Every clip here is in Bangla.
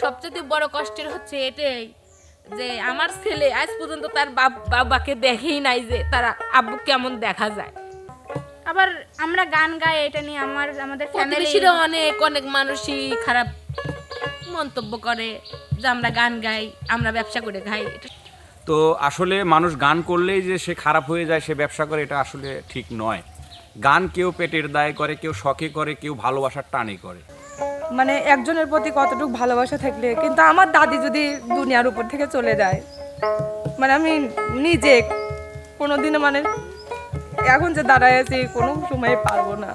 সবচেয়ে বড় কষ্টের হচ্ছে এটাই যে আমার ছেলে আজ পর্যন্ত তার বাবাকে দেখেই নাই যে তার আব্বু কেমন দেখা যায়। আবার আমরা গান গাই, এটা নিয়ে আমাদের ফ্যামিলি প্রতিবেশীরা অনেক অনেক মানুষই খারাপ মন্তব্য করে যে আমরা গান গাই, আমরা ব্যবসা করে খাই। তো আসলে মানুষ গান করলেই যে সে খারাপ হয়ে যায়, সে ব্যবসা করে, এটা আসলে ঠিক নয়। গান কেউ পেটের দায়ে করে, কেউ শখে করে, কেউ ভালোবাসার টানে করে। মানে একজনের প্রতি কতটুকু ভালোবাসা থাকলে, কিন্তু আমার দাদি যদি দুনিয়ার উপর থেকে চলে যায়, মানে আমি নিজে কোনোদিনও মানে এখন যে দাঁড়ায় আছি কোনো সময় পারবো না।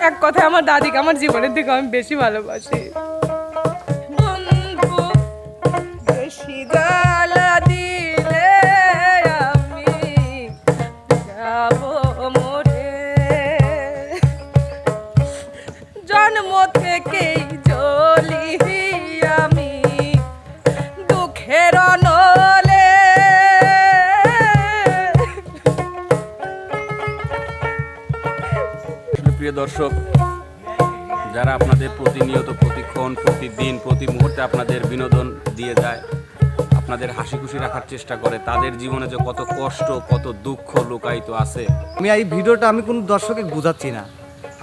এক কথায় আমার দাদিকে আমার জীবনের থেকে আমি বেশি ভালোবাসি। বন্ধু বেশি জ্বালা দিলে আমি যাবো মরে, জন্ম থেকেই জ্বলি আমি দুঃখের নলে। প্রিয় দর্শক, যারা আপনাদের প্রতিনিয়ত, প্রতিক্ষণ, প্রতিদিন, প্রতি মুহূর্তে আপনাদের বিনোদন দিয়ে যায়, আপনাদের হাসি খুশি রাখার চেষ্টা করে, তাদের জীবনে যে কত কষ্ট, কত দুঃখ লুকায়িত আছে। আমি এই ভিডিওটা আমি কোনো দর্শকে বোঝাচ্ছি না।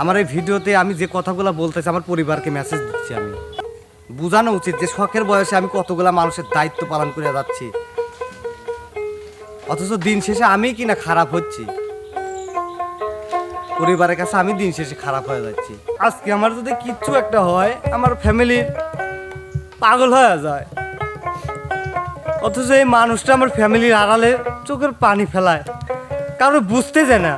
আমার এই ভিডিওতে আমি যে কথাগুলো বলতেছি আমার পরিবারকে মেসেজ দিচ্ছি। আমি বোঝানো উচিত যে শখের বয়সে আমি কতগুলা মানুষের দায়িত্ব পালন করে যাচ্ছি, অথচ দিন শেষে আমি কিনা খারাপ হচ্ছি, পরিবারের কাছে আমি দিন শেষে খারাপ হয়ে যাচ্ছি। আজকে আমার যদি কিচ্ছু একটা হয়, আমার ফ্যামিলির পাগল হয়ে যায়, অথচ এই মানুষটা আমার ফ্যামিলির আড়ালে চোখের পানি ফেলায়, কারো বুঝতে যায় না।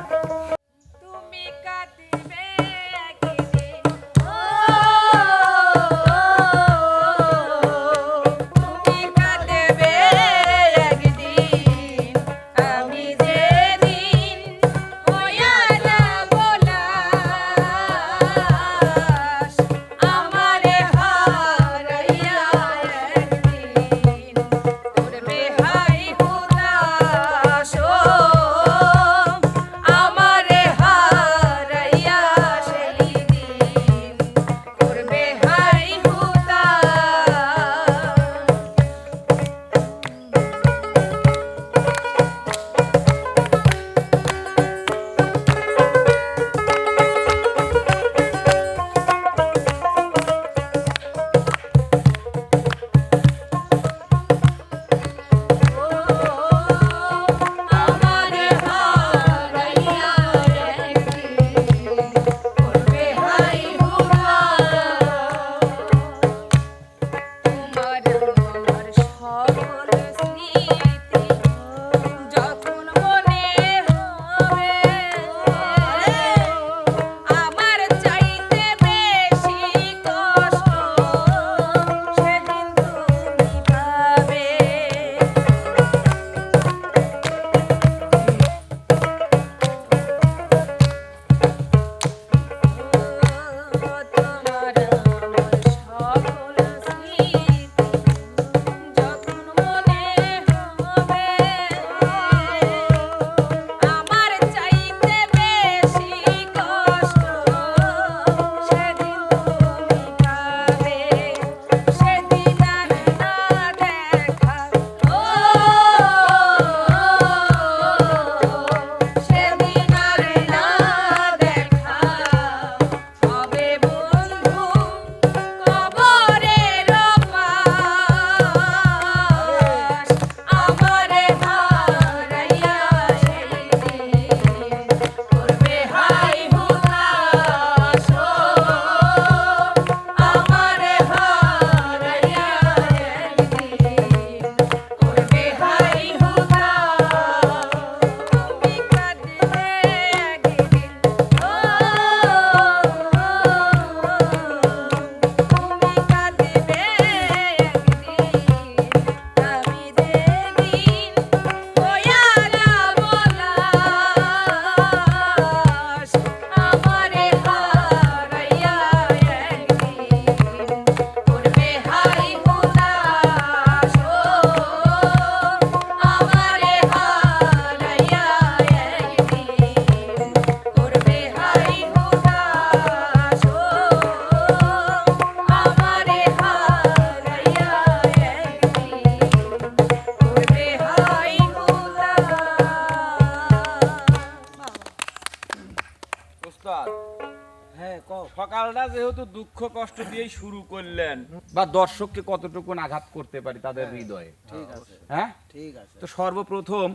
তো দুঃখ কষ্ট দিয়েই শুরু করলেন, বা দর্শককে কতটুকু আঘাত করতে পারি তাদের হৃদয়ে। ঠিক আছে, হ্যাঁ, ঠিক আছে। তো সর্বপ্রথম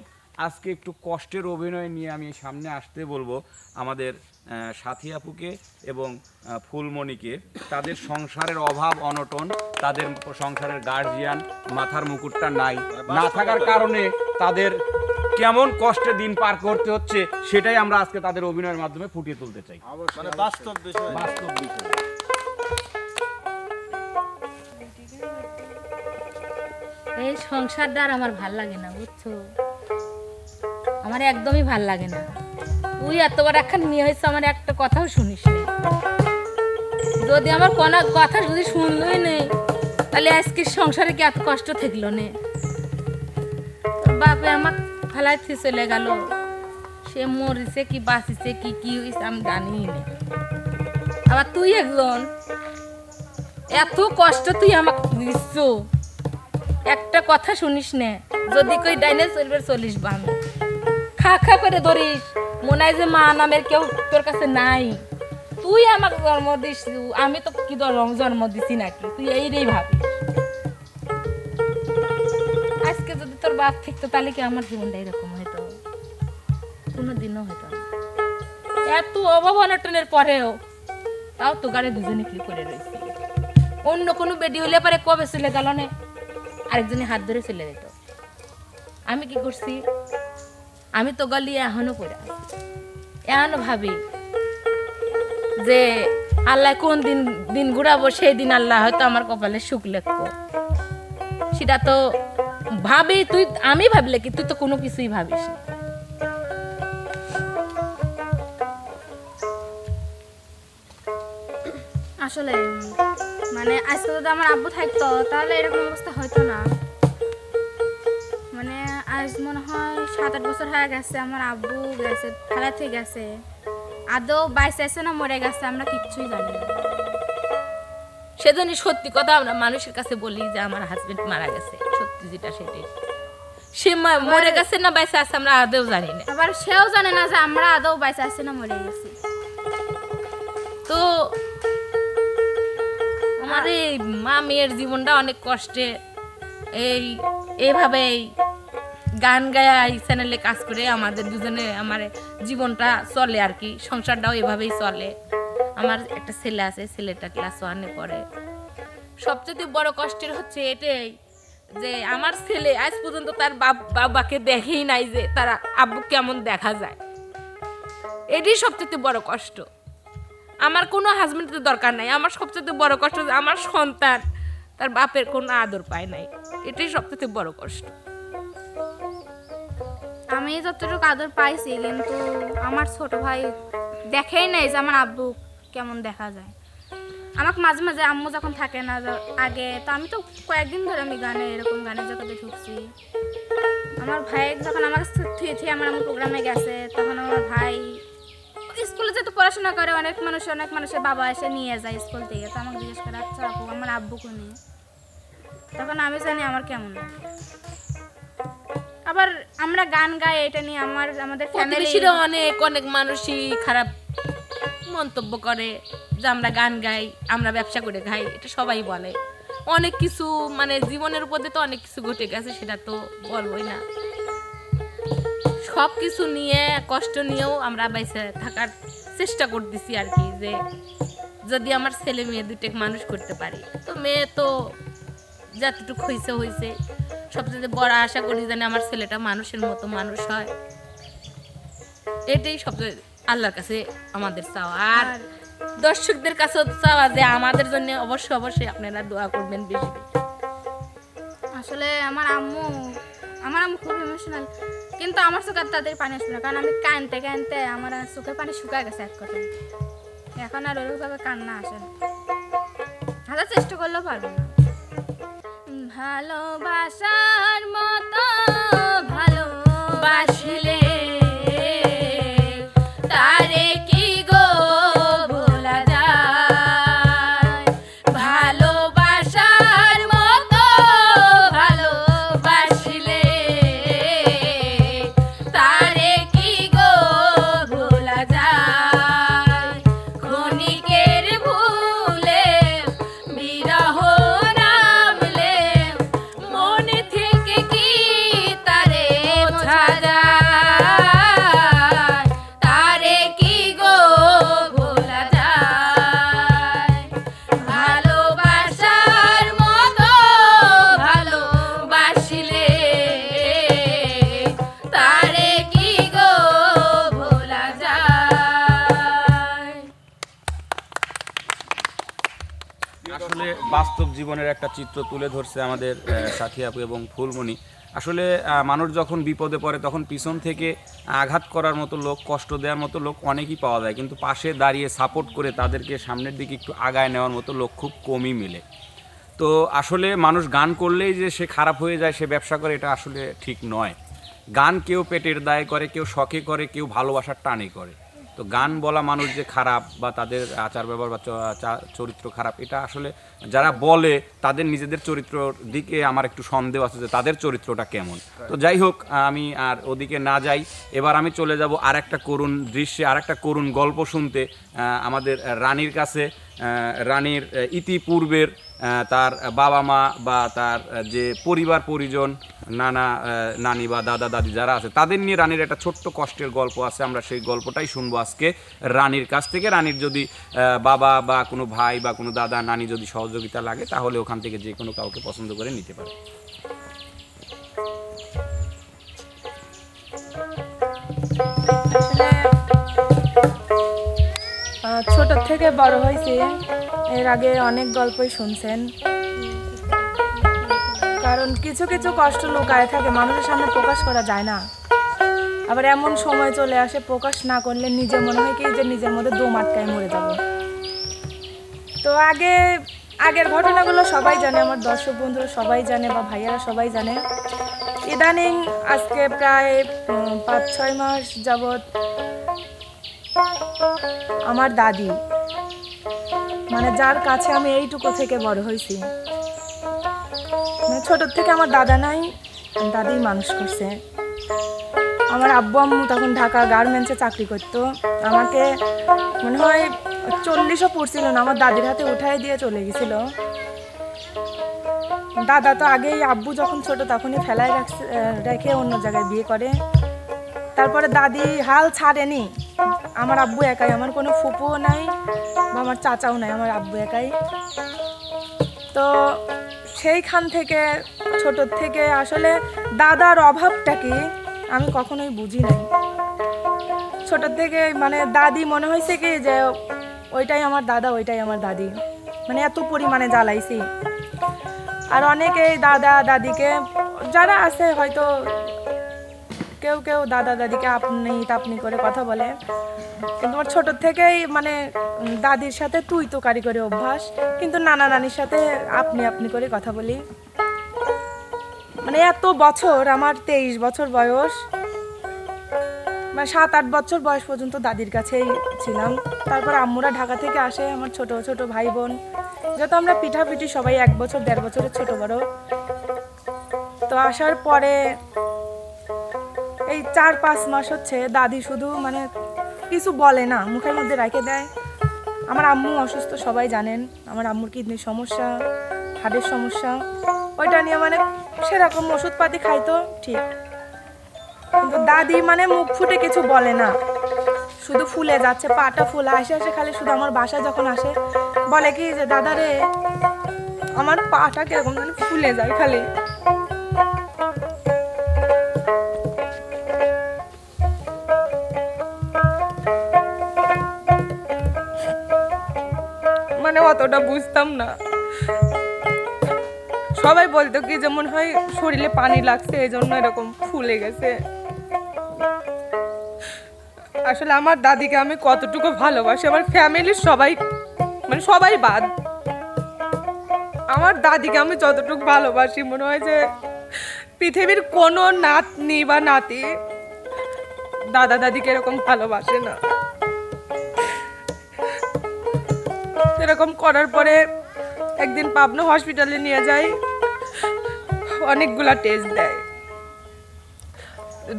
আজকে একটু কষ্টের অভিনয় নিয়ে আমি সামনে আসতে বলবো আমাদের সাথী আপুকে এবং ফুলমণিকে। তাদের সংসারের অভাব অনটন, তাদের সংসারের গার্জিয়ান, মাথার মুকুটটা নাই, না থাকার কারণে তাদের কেমন কষ্টে দিন পার করতে হচ্ছে সেটাই আমরা আজকে তাদের অভিনয়ের মাধ্যমে ফুটিয়ে তুলতে চাই। মানে বাস্তব বিষয়। বাস্তব বিষয়। এই সংসারটা আর আমার ভাল লাগে না, বুঝছো? আমার একদমই ভাল লাগে না। তুই এতবার একখান মেয়ে হয়েছে, আমার একটা কথাও শুনিস না। যদি আমার কোনো কথা যদি শুনলই নেই, তাহলে আজকে সংসারে কি এত কষ্ট থাকলো নে? তোর বাপে আমার ফেলাইতে চলে গেল, সে মরিছে কি বাঁচিছে কি কি হয়েছে আমি জানি না। আবার তুই একজন, এত কষ্ট তুই আমাকে দিচ্ছ, একটা কথা শুনিস না। যদি কই ডাইনে চলবে চলিস বাম, খা খা করে ধরিস, মনে হয় যে মা নামের কেউ তোর কাছে নাই। তুই আমাকে জন্ম দিস, আমি তো কি জন্ম দিছি নাকি? তুই এইটাই ভাবিস। আজকে যদি তোর বাপ থাকতো তাহলে কি আমার জীবনটা এরকম হইতো? কোনোদিনও হইতো না। এত অভাব অনটনের পরেও তাও তো গাড়ি দুজনে কি করে রয়েছে। অন্য কোনো বেডি হলে পরে কবে চলে গেল না, আরেকজনে হাত ধরে চলে যেত। আমি কি করছি? আমি তো গলি এখনো পড়ে আছি। এখনো ভাবি যে আল্লাহ কোন দিন দিন ঘুরাবো, সেই দিন আল্লাহ হয়তো আমার কপালে সুখ লেখবো। সেটা তো ভাবি তুই, আমি ভাবলে কি, তুই তো কোনো কিছুই ভাবিস না। আসলে মানে আজকে যদি আমার আব্বু থাকতো তাহলে এরকম অবস্থা হতো না। মানে আজ মনে হয় 7-8 বছর হয়ে গেছে আমার আব্বু গেছে, ফেলাতে গেছে। আদৌ বাইসে আছে না মরে গেছে আমরা কিচ্ছুই জানি না। সেজন্যই সত্যি কথা আমরা মানুষের কাছে বলি যে আমার হাজবেন্ড মারা গেছে, সত্যি যেটা সেটাই। সে মরে গেছে না বাইসে আছে আমরা আদৌ জানি না। আবার সেও জানে না যে আমরা আদৌ বাইসে আছে না মরে গেছি। তো আমার এই মা মেয়ের জীবনটা অনেক কষ্টে। এইভাবেই গান গায়া এই চ্যানেলে কাজ করে আমাদের দুজনে আমার জীবনটা চলে আর কি, সংসারটাও এভাবেই চলে। আমার একটা ছেলে আছে, ছেলেটা ক্লাস 1-এ পড়ে। সবচেয়ে বড় কষ্টের হচ্ছে এটাই যে আমার ছেলে আজ পর্যন্ত তার বাবাকে দেখেই নাই যে তার আব্বু কেমন দেখা যায়। এটাই সবচেয়ে বড় কষ্ট। আমার কোনো হাজবেন্ডের দরকার নাই, আমার সবচেয়ে বড় কষ্ট যে আমার সন্তান তার বাপের কোনো আদর পায় নাই। এটাই সবচেয়ে বড় কষ্ট। আমি যতটুকু আদর পাইছি, কিন্তু আমার ছোট ভাই দেখেই নাই যে আমার আব্বু কেমন দেখা যায়। আমাকে মাঝে মাঝে আম্মু যখন থাকে না আগে, তো আমি তো কয়েকদিন ধরে আমি এরকম গানের জগতে ঢুকছি। আমার ভাই যখন আমার থুয়ে আমার প্রোগ্রামে গেছে, তখন আমার ভাই স্কুলে যেহেতু পড়াশোনা করে, অনেক মানুষের বাবা এসে নিয়ে যায় স্কুল থেকে। তো আমাকে জিজ্ঞেস করে, আচ্ছা আপু আমার আব্বুকে নিয়ে, তখন আমি জানি আমার কেমন লাগে। আবার আমরা গান গাই, এটা নিয়ে আমাদের প্রতিবেশীরা অনেক অনেক মানুষই খারাপ মন্তব্য করে যে আমরা গান গাই, আমরা ব্যবসা করে খাই, এটা সবাই বলে। অনেক কিছু মানে জীবনের উপর দিয়ে তো অনেক কিছু ঘটে গেছে, সেটা তো বলবোই না। সব কিছু নিয়ে কষ্ট নিয়েও আমরা বেঁচে থাকার চেষ্টা করতেছি আর কি, যে যদি আমার ছেলে মেয়ে দুটো মানুষ করতে পারি। তো মেয়ে তো যতটুকু হয়েছে সবচেয়ে বড় আশা করি যেন আমার ছেলেটা মানুষের মতো মানুষ হয়। এটাই সবচেয়ে আল্লাহর কাছে আমাদের চাওয়া, আর দর্শকদের কাছেও চাওয়া যে আমাদের জন্য অবশ্যই আপনারা দোয়া করবেন বেশি বেশি। আসলে আমার আম্মু খুব ইমোশনাল, কিন্তু আমার চোখে তাদের পানি আসবে না, কারণ আমি কানতে কানতে আমার চোখের পানি শুকায় গেছে এক কথা। এখন আর ওইভাবে কান্না আসে না, হাজার চেষ্টা করলেও পারবো না। ভালোবাসার মতো ভালোবাসলে তারে কি গো ভোলা যায়? ভালোবাসার মতো ভালোবাসলে তারে কি গো ভোলা যায়? ক্ষণিকের ভুল বাস্তব জীবনের একটা চিত্র তুলে ধরছে আমাদের সাথী আপু এবং ফুলমণি। আসলে মানুষ যখন বিপদে পড়ে তখন পিছন থেকে আঘাত করার মতো লোক, কষ্ট দেওয়ার মতো লোক অনেকই পাওয়া যায়, কিন্তু পাশে দাঁড়িয়ে সাপোর্ট করে তাদেরকে সামনের দিকে একটু আগায় নেওয়ার মতো লোক খুব কমই মেলে। তো আসলে মানুষ গান করলেই যে সে খারাপ হয়ে যায়, সে ব্যবসা করে, এটা আসলে ঠিক নয়। গান কেউ পেটের দায়ে করে, কেউ শখে করে, কেউ ভালোবাসার টানে করে। তো গান বলা মানুষ যে খারাপ বা তাদের আচার ব্যবহার বা চরিত্র খারাপ, এটা আসলে যারা বলে তাদের নিজেদের চরিত্রর দিকে আমার একটু সন্দেহ আছে যে তাদের চরিত্রটা কেমন। তো যাই হোক, আমি আর ওদিকে না যাই, এবার আমি চলে যাব আর একটা করুণ দৃশ্যে, আর একটা করুণ গল্প শুনতে আমাদের রানীর কাছে। রানীর ইতিপূর্বের তার বাবা মা বা তার যে পরিবার পরিজন, নানা নানি বা দাদা দাদি যারা আছে, তাদের নিয়ে রানীর একটা ছোট্ট কষ্টের গল্প আছে। আমরা সেই গল্পটাই শুনবো আজকে রানীর কাছ থেকে। রানীর যদি বাবা বা কোনো ভাই বা কোনো দাদা নানি যদি সহযোগিতা লাগে, তাহলে ওখান থেকে যে কোনো কাউকে পছন্দ করে নিতে পারে। ছোট থেকে বড় হয়েছি, এর আগে অনেক গল্পই শুনছেন। কারণ কিছু কিছু কষ্ট লুকায় থাকে, মানুষের সামনে প্রকাশ করা যায় না। আবার এমন সময় চলে আসে প্রকাশ না করলে নিজে মনে হয় কি যে নিজের মধ্যে দম আটকায় মরে যাব। তো আগের ঘটনাগুলো সবাই জানে, আমার দর্শক বন্ধুরা সবাই জানে বা ভাইয়ারা সবাই জানে। ইদানিং আজকে প্রায় 5-6 মাস যাবৎ আমার দাদি, মানে যার কাছে আমি এইটুকু থেকে বড় হয়েছি, মানে ছোট থেকে আমার দাদা নাই, দাদি মানুষ করছে। আমার আব্বু আম্মু তখন ঢাকা গার্মেন্টসে চাকরি করতো। আমাকে মনে হয় 40ও পড়ছিল না, আমার দাদির হাতে উঠাই দিয়ে চলে গেছিল। দাদা তো আগেই, আব্বু যখন ছোট তখনই ফেলায় রেখে অন্য জায়গায় বিয়ে করে। তারপরে দাদি হাল ছাড়েনি। আমার আব্বু একাই, আমার কোনো ফুপুও নাই বা আমার চাচাও নাই, আমার আব্বু একাই। তো সেইখান থেকে ছোট থেকে আসলে দাদার অভাবটা কি আমি কখনোই বুঝি নাই। ছোট থেকে মানে দাদি মনে হয়েছে কি যে ওইটাই আমার দাদা, ওইটাই আমার দাদি, মানে এত পরিমাণে জ্বালাইছি। আর অনেকেই দাদা দাদিকে যারা আছে হয়তো কেউ কেউ দাদা দাদিকে আপনি করে কথা বলে, কিন্তু আমার ছোট থেকেই মানে দাদির সাথে তুই তোকারি করে অভ্যাস, কিন্তু নানা নানির সাথে আপনি করে কথা বলি। মানে এত বছর, আমার 23 বছর বয়স, মানে 7-8 বছর বয়স পর্যন্ত দাদির কাছেই ছিলাম। তারপর আম্মুরা ঢাকা থেকে আসে, আমার ছোট ছোট ভাই বোন, যত আমরা পিঠাপিঠি সবাই 1 বছর 1.5 বছরের ছোট বড়। তো আসার পরে এই 4-5 মাস হচ্ছে দাদি শুধু মানে কিছু বলে না, মুখের মধ্যে রেখে দেয়। আমার আম্মু অসুস্থ, সবাই জানেন, আমার আম্মুর কিডনির সমস্যা, হার্টের সমস্যা, ওইটা নিয়ে মানে সেরকম ওষুধপাতি খাইতো ঠিক, কিন্তু দাদি মানে মুখ ফুটে কিছু বলে না, শুধু ফুলে যাচ্ছে, পাটা ফুলে আসে খালি। শুধু আমার বাসায় যখন আসে বলে কি যে দাদা রে আমার পাটা কিরকম যেন ফুলে যায় খালি। মানে অতটা বুঝতাম না। সবাই বলতো কি যেমন হয় শরীরে পানি লাগছে এই জন্য এরকম ফুলে গেছে। আসলে আমার দাদিকে আমি কতটুকু ভালোবাসি, আমার ফ্যামিলির সবাই মানে সবাই বাদ, আমার দাদিকে আমি যতটুকু ভালোবাসি মনে হয় যে পৃথিবীর কোনো নাতনি বা নাতি দাদা দাদিকে এরকম ভালোবাসে না। এরকম করার পরে একদিন পাবনা হসপিটালে নিয়ে যাই, অনেকগুলা টেস্ট দেয়,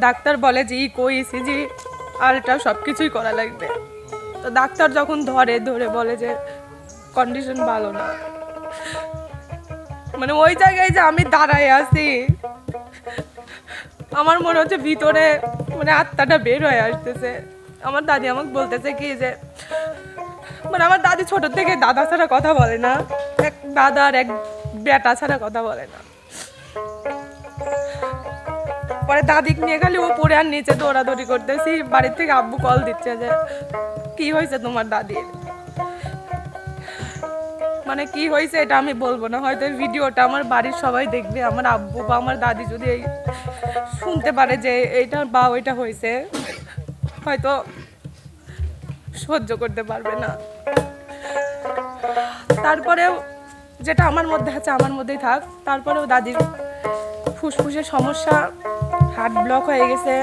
ডাক্তার বলে যে ইকো, ইসিজি, আলট্রা সব কিছুই করা লাগবে। তো ডাক্তার যখন ধরে বলে যে কন্ডিশন ভালো না। মানে ওই জায়গায় যে আমি দাঁড়ায় আছি, আমার মনে হচ্ছে ভিতরে মানে আত্মাটা বের হয়ে আসতেছে। আমার দাদি আমাকে বলতেছে কি যে মানে আমার দাদি ছোট থেকে দাদা ছাড়া কথা বলে না, এক দাদার এক বেটা ছাড়া কথা বলে না। পরে দাদিকে নিয়ে খালি উপরে আর নিচে দৌড়াদৌড়ি করতেছি, বাড়ির থেকে আব্বু কল দিচ্ছে যে কি হয়েছে তোমার দাদির। মানে কি হয়েছে এটা আমি বলবো না, হয়তো এই ভিডিওটা আমার বাড়ির সবাই দেখবে, আমার আব্বু বা আমার দাদি যদি এই শুনতে পারে যে এইটা বা ওইটা হয়েছে, হয়তো সহ্য করতে পারবে না। তারপরেও যেটা আমার মধ্যে আছে আমার মধ্যেই থাক। তারপরেও দাদির ফুসফুসের সমস্যা, হার্ট ব্লক হয়ে গেছে,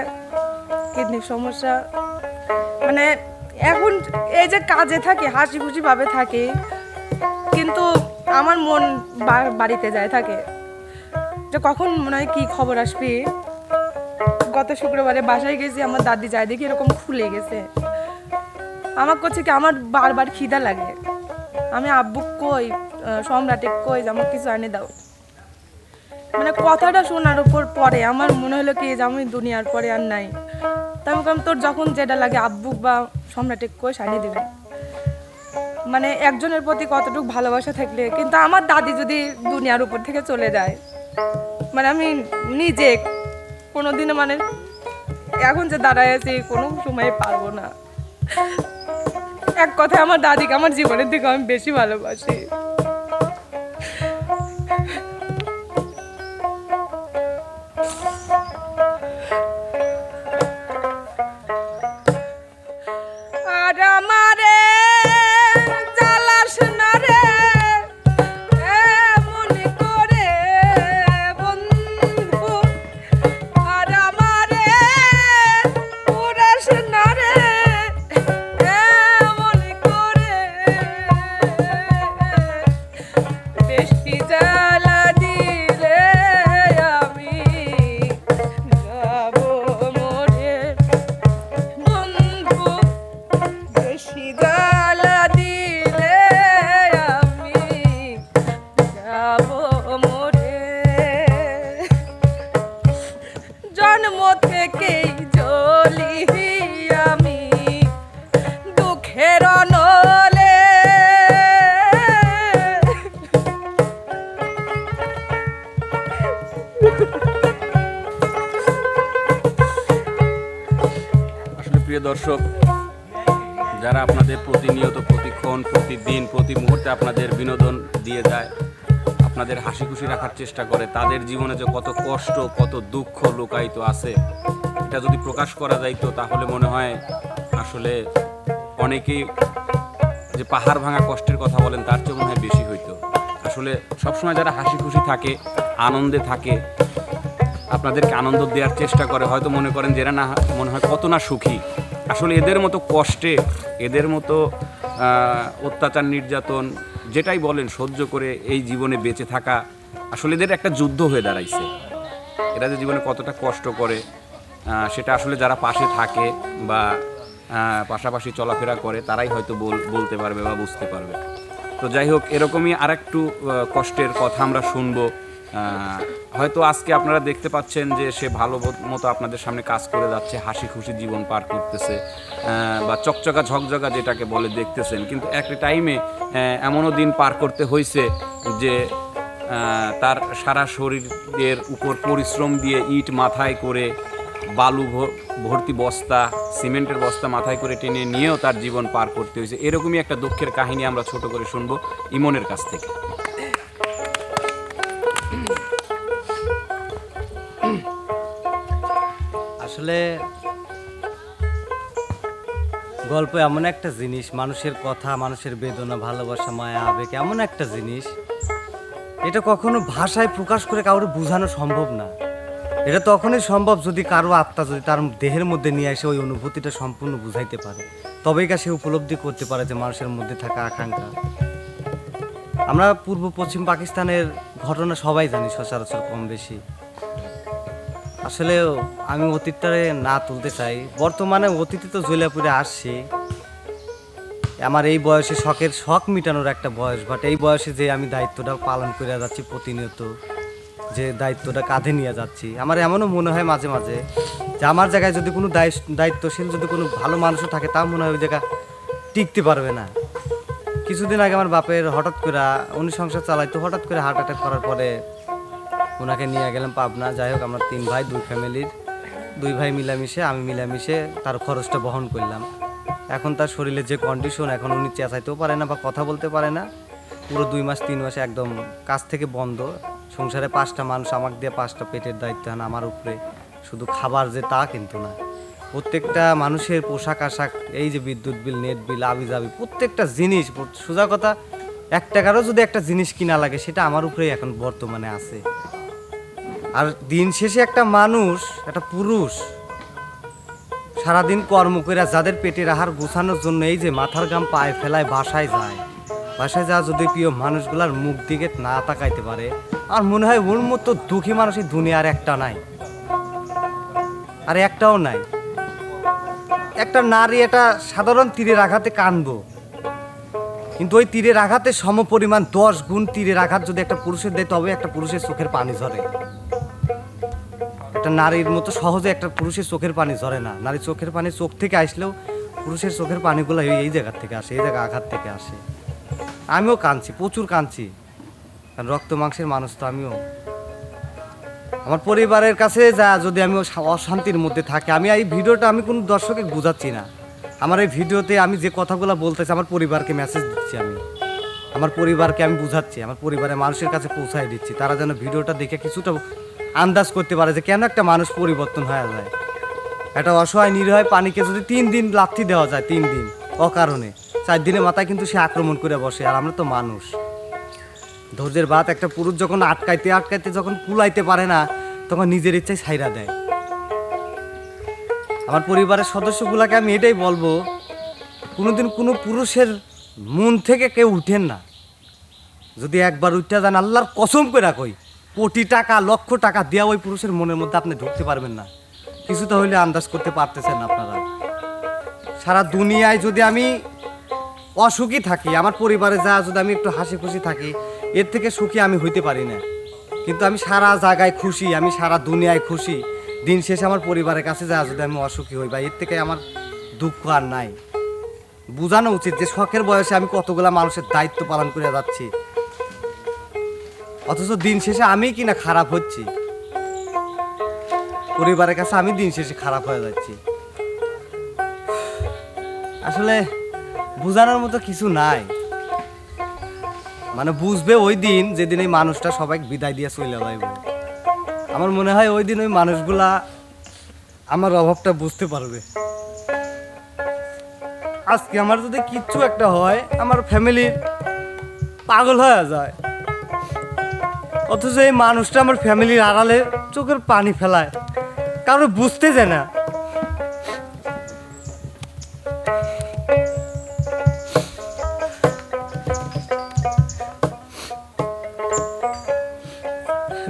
কিডনির সমস্যা, মানে এখন এই যে কাজে থাকি হাসি খুশি ভাবে থাকি, কিন্তু আমার মন বাড়িতে যায় থাকে যে কখন মনে হয় কি খবর আসবি। গত শুক্রবারে বাসায় গেছি, আমার দাদি যায় দেখি এরকম খুলে গেছে। আমার কাছে কি আমার বারবার খিদা লাগে, আমি আব্বু কই সম্রাটে কই যে আমার কিছু এনে দাও। মানে কথাটা শোনার উপর পরে আমার মনে হলো কি যে আমি দুনিয়ার পরে আর নাই। তাই আমি বললাম তোর যখন যেটা লাগে আব্বু বা সম্রাটে কই সানিয়ে দিবে। মানে একজনের প্রতি কতটুকু ভালোবাসা থাকলে, কিন্তু আমার দাদি যদি দুনিয়ার উপর থেকে চলে যায়, মানে আমি নিজে কোনোদিনও মানে এখন যে দাঁড়ায় আছি কোনো সময় পারবো না। এক কথায় আমার দাদিকে আমার জীবনের থেকে আমি বেশি ভালোবাসি। আর আমারে জ্বালাস না রে এমন করে বন্ধু, আর আমারে পুরাস না রে এমন করে, বেশি জ্বালা দিলে আমি যাব মরে বন্ধু, বেশি জ্বালা দিলে আমি যাব মরে। জন্ম থেকেই জ্বলি আমি দুঃখের অনলে, আসলে প্রিয় দর্শক, যারা আপনাদের প্রতিনিয়ত প্রতিক্ষণ প্রতিদিন প্রতি মুহূর্তে আপনাদের বিনোদন দিয়ে যায়, আপনাদের হাসি খুশি রাখার চেষ্টা করে, তাদের জীবনে যে কত কষ্ট কত দুঃখ লুকায়িত আছে, এটা যদি প্রকাশ করা যাইতো তাহলে মনে হয় আসলে অনেকেই যে পাহাড় ভাঙা কষ্টের কথা বলেন তার চেয়ে মনে হয় বেশি হইতো। আসলে সবসময় যারা হাসি খুশি থাকে, আনন্দে থাকে, আপনাদেরকে আনন্দ দেওয়ার চেষ্টা করে, হয়তো মনে করেন যে এরা না মনে হয় কত না সুখী। আসলে এদের মতো কষ্টে, এদের মতো অত্যাচার নির্যাতন যেটাই বলেন সহ্য করে এই জীবনে বেঁচে থাকা আসলে এদের একটা যুদ্ধ হয়ে দাঁড়াইছে। এরা যে জীবনে কতটা কষ্ট করে সেটা আসলে যারা পাশে থাকে বা পাশাপাশি চলাফেরা করে তারাই হয়তো বলতে পারবে বা বুঝতে পারবে। তো যাই হোক, এরকমই আরেকটু কষ্টের কথা আমরা শুনবো। হয়তো আজকে আপনারা দেখতে পাচ্ছেন যে সে ভালো মতো আপনাদের সামনে কাজ করে যাচ্ছে, হাসি খুশি জীবন পার করতেছে বা চকচকা ঝকঝকা যেটাকে বলে দেখতেছেন, কিন্তু একটা টাইমে এমনও দিন পার করতে হয়েছে যে তার সারা শরীরের উপর পরিশ্রম দিয়ে ইট মাথায় করে, বালু ভর্তি বস্তা, সিমেন্টের বস্তা মাথায় করে টেনে নিয়েও তার জীবন পার করতে হয়েছে। এরকমই একটা দুঃখের কাহিনী আমরা ছোট করে শুনবো ইমনের কাছ থেকে। আসলে গল্প এমন একটা জিনিস, মানুষের কথা, মানুষের বেদনা, ভালোবাসা, মায়া, আবেগ এমন একটা জিনিস, এটা কখনো ভাষায় প্রকাশ করে কাউকে বোঝানো সম্ভব না। এটা তখনই সম্ভব যদি কারো আত্মা যদি তার দেহের মধ্যে নিয়ে এসে ওই অনুভূতিটা সম্পূর্ণ বুঝাইতে পারে, তবেই সে উপলব্ধি করতে পারে যে মানুষের মধ্যে থাকা আকাঙ্ক্ষা। আমরা পূর্ব পশ্চিম পাকিস্তানের ঘটনা সবাই জানি সচরাচর কম বেশি। আসলে আমি অতীতটারে না তুলতে চাই, বর্তমানে অতীতে তো জৈলাপুরে আসছি। আমার এই বয়সে শখ মিটানোর একটা বয়স, বাট এই বয়সে যে আমি দায়িত্বটা পালন করে যাচ্ছি প্রতিনিয়ত, যে দায়িত্বটা কাঁধে নিয়ে যাচ্ছি, আমার এমনও মনে হয় মাঝে মাঝে যে আমার জায়গায় যদি কোনো দায়িত্বশীল যদি কোনো ভালো মানুষও থাকে, তা মনে হয় ওই জায়গা টিকতে পারবে না। কিছুদিন আগে আমার বাপের হঠাৎ করে, উনি সংসার চালাইতো, হঠাৎ করে হার্ট অ্যাটাক করার পরে ওনাকে নিয়ে গেলাম পাবনা। যাই হোক, আমরা 3 ভাই 2 ফ্যামিলির, 2 ভাই মিলামিশে, আমি মিলামিশে তার খরচটা বহন করলাম। এখন তার শরীরে যে কন্ডিশন, এখন উনি চেঁচাইতেও পারে না বা কথা বলতে পারে না, পুরো 2 মাস 3 মাস একদম কাজ থেকে বন্ধ। সংসারে 5টা মানুষ, আমাকে দিয়ে 5টা পেটের দায়িত্ব না আমার উপরে। শুধু খাবার যে তা কিন্তু না, প্রত্যেকটা মানুষের পোশাক আশাক, এই যে বিদ্যুৎ বিল, নেট বিল, আবি যাবি, প্রত্যেকটা জিনিস, সোজা কথা 1 টাকারও যদি একটা জিনিস কিনা লাগে সেটা আমার উপরেই এখন বর্তমানে আছে। আর দিন শেষে একটা মানুষ, একটা পুরুষ সারাদিন কর্ম করে যাদের পেটের আহার গোছানোর জন্য এই যে মাথার ঘাম পায়ে ফেলায় বাসায় যায়, বাসায় যা যদি প্রিয় মানুষগুলার মুখ দিকে না তাকাইতে পারে, আর মনে হয় ওর মতো দুঃখী মানুষ এই দুনিয়ার একটা নাই, আর একটাও নাই। একটা নারী এটা সাধারণ তীরের আঘাতে কানবো, কিন্তু ওই তীরের আঘাতে সমপরিমাণ 10 গুণ তীরের আঘাত যদি একটা পুরুষের দেয়, তবে একটা পুরুষের চোখের পানি ঝরে। একটা নারীর মতো সহজে একটা পুরুষের চোখের পানি ঝরে না। নারীর চোখের পানি চোখ থেকে আসলেও পুরুষের চোখের পানিগুলো এই জায়গার থেকে আসে, এই জায়গা আঘাত থেকে আসে। আমিও কাঁদছি, প্রচুর কাঁদছি, কারণ রক্ত মাংসের মানুষ তো আমিও। আমার পরিবারের কাছে যা যদি আমি অশান্তির মধ্যে থাকি, আমি এই ভিডিওটা আমি কোনো দর্শকে বোঝাচ্ছি না। আমার এই ভিডিওতে আমি যে কথাগুলো বলতেছি আমার পরিবারকে মেসেজ দিচ্ছি, আমি আমার পরিবারকে আমি বুঝাচ্ছি, আমার পরিবারের মানুষের কাছে পৌঁছায় দিচ্ছি, তারা যেন ভিডিওটা দেখে কিছুটা আন্দাজ করতে পারে যে কেন একটা মানুষ পরিবর্তন হয়ে যায়। একটা অসহায় নিরীহ পানিকে যদি 3 দিন লাথি দেওয়া যায়, 3 দিন অকারণে, 4 দিনের মাথায় কিন্তু সে আক্রমণ করে বসে। আর আমরা তো মানুষ, ধৈর্যের বাত একটা পুরুষ যখন আটকাইতে আটকাইতে যখন কুলাইতে পারে না, তখন নিজের ইচ্ছায় ছাইরা দেয়। আমার পরিবারের সদস্যগুলাকে আমি এটাই বলবো, কোনোদিন কোনো পুরুষের মন থেকে কেউ উঠেন না। যদি একবার উঠতে যান, আল্লাহর কসম করে কই, কোটি টাকা লক্ষ টাকা দেওয়া ওই পুরুষের মনের মধ্যে আপনি ঢুকতে পারবেন না। কিছুটা হইলে আন্দাজ করতে পারতেছেন আপনারা। সারা দুনিয়ায় যদি আমি অসুখী থাকি, আমার পরিবারে যা যদি আমি একটু হাসি খুশি থাকি, এর থেকে সুখী আমি হইতে পারি না। কিন্তু আমি সারা জায়গায় খুশি, আমি সারা দুনিয়ায় খুশি। দিন শেষে আমার পরিবারের কাছে যা যদি আমি অসুখী হই, বা এর থেকে আমার দুঃখ আর নাই। বোঝানো উচিত যে শখের বয়সে আমি কতগুলা মানুষের দায়িত্ব পালন করে যাচ্ছি, অথচ দিন শেষে আমি কিনা খারাপ হচ্ছি। পরিবারের কাছে আমি দিন শেষে খারাপ হয়ে যাচ্ছি। আসলে বোঝানোর মতো কিছু নাই। মানে বুঝবে ওই দিন যেদিন এই মানুষটা সবাই বিদায় দিয়ে চলে যাইব। আমার মনে হয় ওই দিন ওই মানুষগুলা আমার অভাবটা বুঝতে পারবে। আজকে আমার যদি কিচ্ছু একটা হয়, আমার ফ্যামিলি পাগল হয়ে যায়, অথচ এই মানুষটা আমার ফ্যামিলির আড়ালে চোখের পানি ফেলায়, কারো বুঝতে যায় না।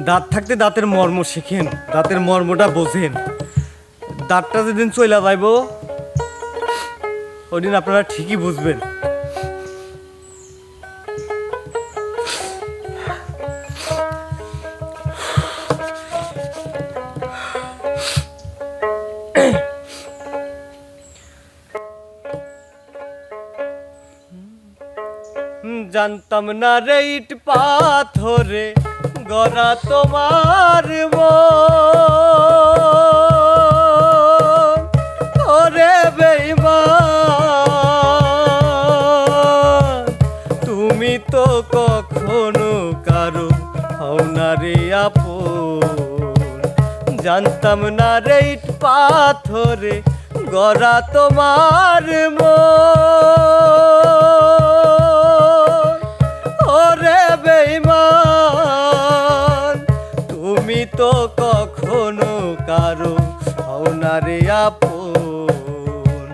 দাঁত থাকতে দাঁতের মর্ম শেখেন, দাঁতের মর্মটা বোঝেন। দাঁতটা যেদিন চইলা যাইব, ওই দিন আপনারা ঠিকই বুঝবেন। জানতাম না রে ইট পাথরে গড়া তোমার মন, ওরে বেঈমান তুমি তো কখনো কারো হও না রে আপন। জানতাম না রে ইট পাথরে গড়া তোমার মন, ওরে বেঈমান তুমি তো কখনো কারো হও না রে আপন।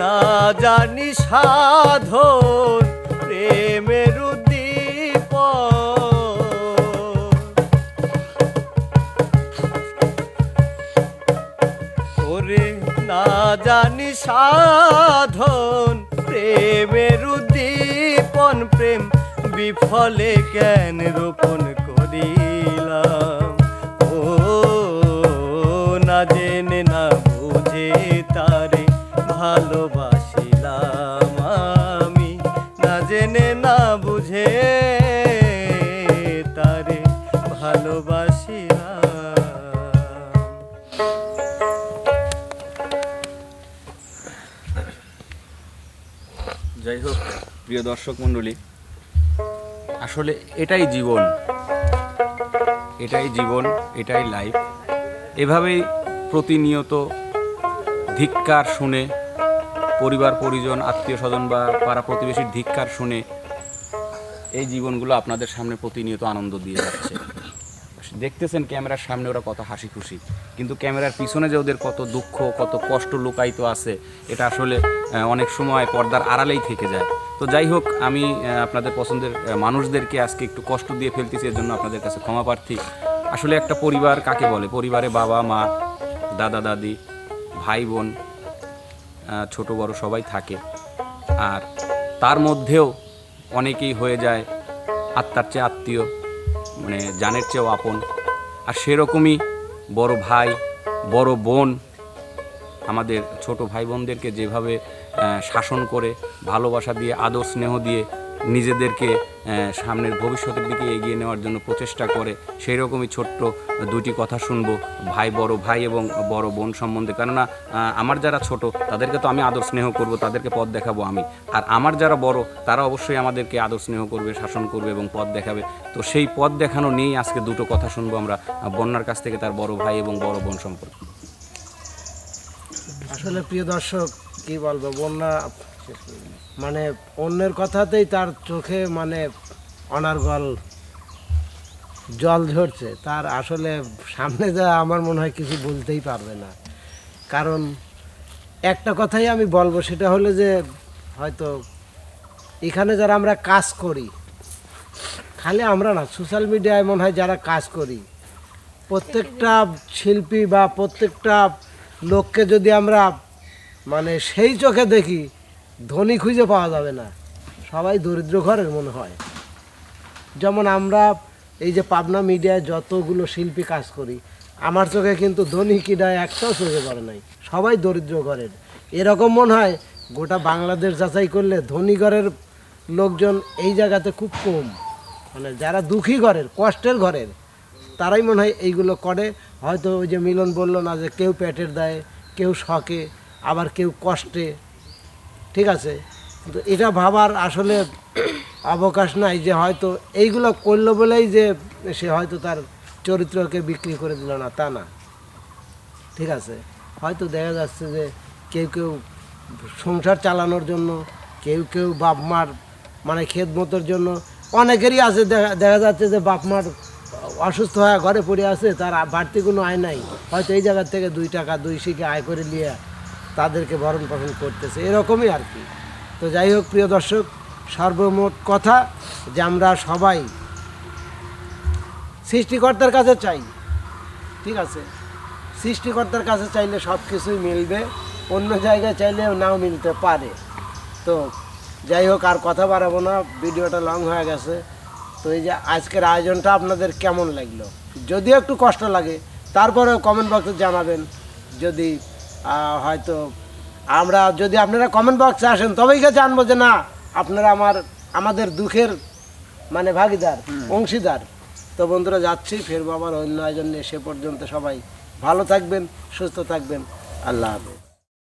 না জানি সাধন প্রেমের উদ্দীপন, ওরে না জানি সাধন প্রেমের উদ্দীপন, প্রেম বিফলে জ্ঞান রোপণ করিলাম। ও না জেনে না বুঝে তারে ভালোবাসিলাম আমি, না জেনে না বুঝে তারে ভালোবাসিলাম। যাই হোক, প্রিয় দর্শক মণ্ডলী, আসলে এটাই জীবন, এটাই জীবন, এটাই লাইফ। এভাবেই প্রতিনিয়ত ধিক্কার শুনে, পরিবার পরিজন আত্মীয় স্বজন বা পাড়া প্রতিবেশীর ধিক্কার শুনে এই জীবনগুলো আপনাদের সামনে প্রতিনিয়ত আনন্দ দিয়ে যাচ্ছে। দেখতেছেন ক্যামেরার সামনে ওরা কত হাসি খুশি, কিন্তু ক্যামেরার পিছনে যে ওদের কত দুঃখ, কত কষ্ট লুকায়িত আছে, এটা আসলে অনেক সময় পর্দার আড়ালেই থেকে যায়। তো যাই হোক, আমি আপনাদের পছন্দের মানুষদেরকে আজকে একটু কষ্ট দিয়ে ফেলতেছি, এর জন্য আপনাদের কাছে ক্ষমা প্রার্থী। আসলে একটা পরিবার কাকে বলে? পরিবারে বাবা মা, দাদা দাদি, ভাই বোন, ছোট বড় সবাই থাকে, আর তার মধ্যেও অনেকেই হয়ে যায় আত্মার চেয়ে আত্মীয়, মানে জানের চেয়েও আপন। আর সেরকমই বড় ভাই, বড় বোন আমাদের ছোট ভাই বোনদেরকে যেভাবে শাসন করে, ভালোবাসা দিয়ে, আদর স্নেহ দিয়ে নিজেদেরকে সামনের ভবিষ্যতের দিকে এগিয়ে নেওয়ার জন্য প্রচেষ্টা করে, সেই রকমই ছোট্ট দুটি কথা শুনবো বড় ভাই এবং বড় বোন সম্বন্ধে। কেননা আমার যারা ছোট তাদেরকে তো আমি আদর স্নেহ করব, তাদেরকে পথ দেখাবো আমি, আর আমার যারা বড় তারা অবশ্যই আমাদেরকে আদর স্নেহ করবে, শাসন করবে এবং পথ দেখাবে। তো সেই পথ দেখানো নিয়েই আজকে দুটো কথা শুনবো আমরা বন্যার কাছ থেকে, তার বড় ভাই এবং বড় বোন সম্পর্কে। আসলে প্রিয় দর্শক, কি বলবো, বন্যা মানে অন্যের কথাতেই তার চোখে মানে অনার্গল জল ঝরছে, তার আসলে সামনে যা আমার মনে হয় কিছু বলতেই পারবে না। কারণ একটা কথাই আমি বলবো, সেটা হলো যে হয়তো এখানে যারা আমরা কাজ করি, খালি আমরা না, সোশ্যাল মিডিয়ায় মনে হয় যারা কাজ করি, প্রত্যেকটা শিল্পী বা প্রত্যেকটা লোককে যদি আমরা মানে সেই চোখে দেখি, ধনী খুঁজে পাওয়া যাবে না, সবাই দরিদ্র ঘরের মনে হয়। যেমন আমরা এই যে পাবনা মিডিয়ায় যতগুলো শিল্পী কাজ করি, আমার চোখে কিন্তু ধনী কিডায় একটাও চোখে পড়ে নাই, সবাই দরিদ্র ঘরের। এরকম মনে হয় গোটা বাংলাদেশ যাচাই করলে ধনী ঘরের লোকজন এই জায়গাতে খুব কম, মানে যারা দুঃখী ঘরের, কষ্টের ঘরের, তারাই মনে হয় এইগুলো করে। হয়তো ওই যে মিলন বলল না, যে কেউ পেটের দায়ে, কেউ শখে, আবার কেউ কষ্টে, ঠিক আছে। কিন্তু এটা ভাবার আসলে অবকাশ নাই যে হয়তো এইগুলো করলো বলেই যে সে হয়তো তার চরিত্রকে বিক্রি করে দিল না, তা না, ঠিক আছে। হয়তো দেখা যাচ্ছে যে কেউ কেউ সংসার চালানোর জন্য, কেউ কেউ বাপ মার মানে খেদমতের জন্য, অনেকেরই আছে দেখা যাচ্ছে যে বাপ মার অসুস্থ হয়ে ঘরে পড়ে আছে, তার বাড়তি কোনো আয় নাই, হয়তো এই জায়গার থেকে 2 টাকা 2 শিখে আয় করে নিয়ে তাদেরকে ভরণ পোষণ করতেছে, এরকমই আর কি। তো যাই হোক প্রিয় দর্শক, সর্বমোট কথা যে আমরা সবাই সৃষ্টিকর্তার কাছে চাই, ঠিক আছে। সৃষ্টিকর্তার কাছে চাইলে সব কিছুই মিলবে, অন্য জায়গায় চাইলেও নাও মিলতে পারে। তো যাই হোক, আর কথা বাড়াবো না, ভিডিওটা লং হয়ে গেছে। তো এই যে আজকের আয়োজনটা আপনাদের কেমন লাগলো, যদিও একটু কষ্ট লাগে, তারপরেও কমেন্ট বক্সে জানাবেন। যদি হয়তো যদি আপনারা কমেন্ট বক্সে আসেন, তবেই জানবো যে না, আপনারা আমাদের দুঃখের মানে ভাগিদার, অংশীদার। তো বন্ধুরা, যাচ্ছি, ফেরবো আবার অন্য আয়োজন নিয়ে। সে পর্যন্ত সবাই ভালো থাকবেন, সুস্থ থাকবেন। আল্লাহ হাফেজ।